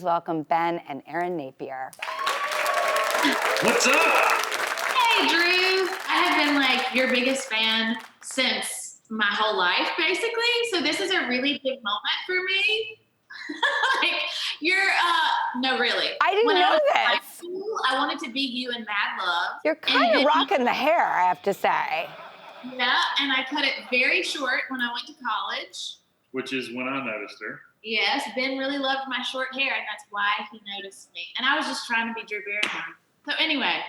Welcome, Ben and Erin Napier. What's up? Hey, Drew. I have been like your biggest fan since my whole life, basically. So this is a really big moment for me. Like, no, really. I didn't know in this. high school, I wanted to be you in Mad Love. You're kind of rocking the hair, I have to say. Yeah, and I cut it very short when I went to college. Which is when I noticed her. Yes, Ben really loved my short hair, and that's why he noticed me. And I was just trying to be Drew Barrymore. So anyway.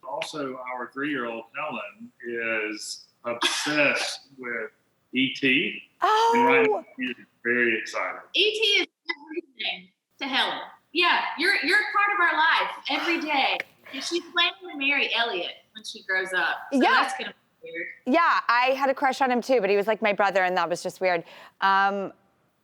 Also, our 3-year-old Helen is obsessed with E.T. Oh. And right now she's very excited. E.T. is everything to Helen. Yeah, you're part of our life every day. And she's planning to marry Elliot when she grows up. So Yeah. That's going to be weird. Yeah, I had a crush on him too, but he was like my brother, and that was just weird.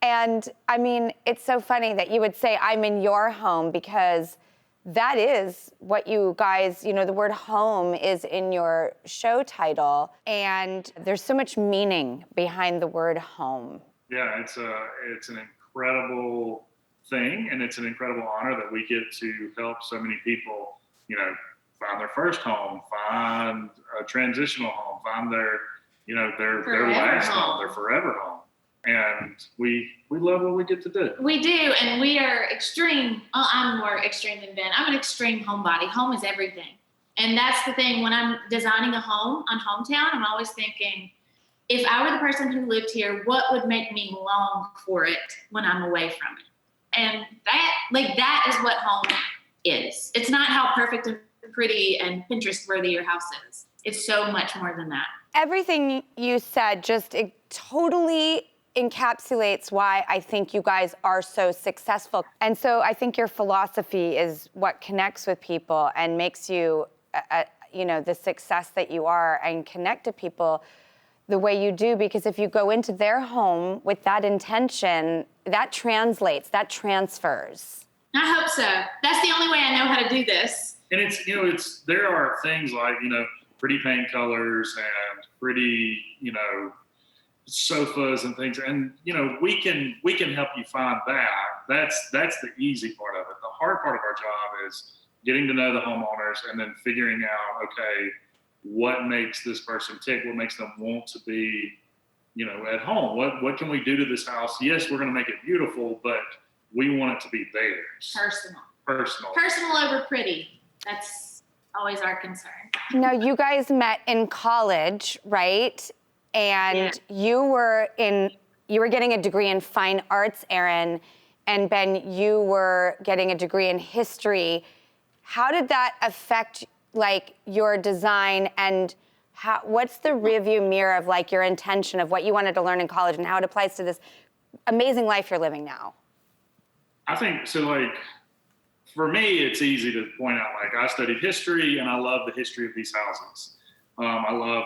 And I mean, it's so funny that you would say I'm in your home, because that is what you guys, the word home is in your show title, and there's so much meaning behind the word home. Yeah, it's an incredible thing, and it's an incredible honor that we get to help so many people, find their first home, find a transitional home, find their last home, their forever home. And we love what we get to do. We do, and we are extreme. I'm more extreme than Ben. I'm an extreme homebody. Home is everything. And that's the thing. When I'm designing a home on Hometown, I'm always thinking, if I were the person who lived here, what would make me long for it when I'm away from it? And that is what home is. It's not how perfect and pretty and Pinterest-worthy your house is. It's so much more than that. Everything you said just totally encapsulates why I think you guys are so successful. And so I think your philosophy is what connects with people and makes you, the success that you are, and connect to people the way you do, because if you go into their home with that intention, that translates, that transfers. I hope so. That's the only way I know how to do this. And there are things like, pretty paint colors and pretty, sofas and things, and we can help you find that. That's the easy part of it. The hard part of our job is getting to know the homeowners and then figuring out, okay, what makes this person tick, what makes them want to be at home, what can we do to this house? Yes, we're going to make it beautiful, but we want it to be theirs. Personal over pretty. That's always our concern. Now, you guys met in college, right? And you were getting a degree in fine arts, Erin, and Ben, you were getting a degree in history. How did that affect your design, and what's the rearview mirror of your intention of what you wanted to learn in college and how it applies to this amazing life you're living now? I think so. For me, it's easy to point out, I studied history and I love the history of these houses. I love,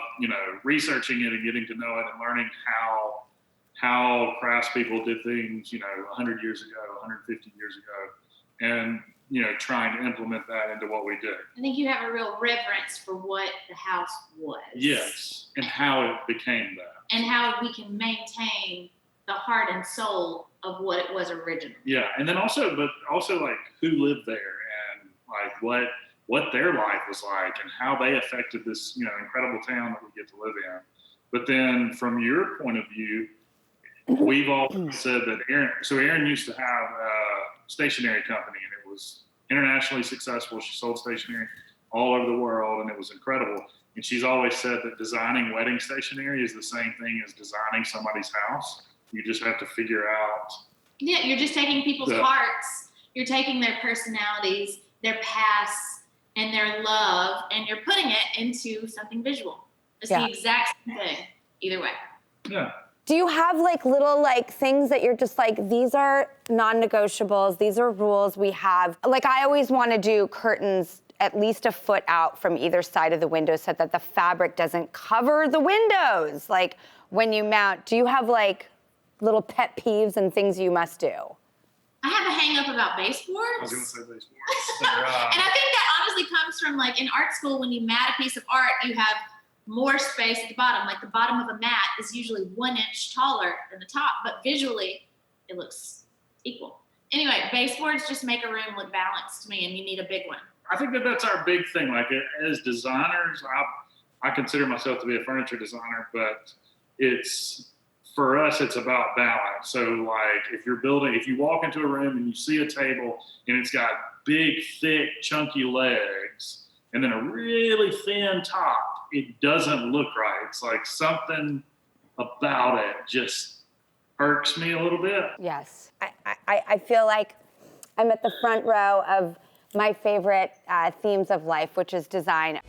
researching it and getting to know it and learning how craftspeople did things, 100 years ago, 150 years ago, and, trying to implement that into what we do. I think you have a real reverence for what the house was. Yes, and how it became that. And how we can maintain the heart and soul of what it was originally. Yeah, and then also who lived there and what their life was like and how they affected this, incredible town that we get to live in. But then from your point of view, we've always said that Erin used to have a stationery company, and it was internationally successful. She sold stationery all over the world, and it was incredible. And she's always said that designing wedding stationery is the same thing as designing somebody's house. You just have to figure out. Yeah, you're just taking people's hearts. You're taking their personalities, their pasts, and their love, and you're putting it into something visual. It's the exact same thing, either way. Yeah. Do you have little things that you're just these are non-negotiables, these are rules we have? I always want to do curtains at least a foot out from either side of the window so that the fabric doesn't cover the windows. When you mount, do you have little pet peeves and things you must do? I have a hang up about baseboards. I was going to say baseboards. And I think that honestly comes from in art school, when you mat a piece of art, you have more space at the bottom. The bottom of a mat is usually 1 inch taller than the top, but visually it looks equal. Anyway, baseboards just make a room look balanced to me, and you need a big one. I think that's our big thing. Like as designers, I consider myself to be a furniture designer, but for us, it's about balance. So like if you walk into a room and you see a table and it's got big, thick, chunky legs and then a really thin top, it doesn't look right. It's like something about it just irks me a little bit. Yes. I feel like I'm at the front row of my favorite themes of life, which is design.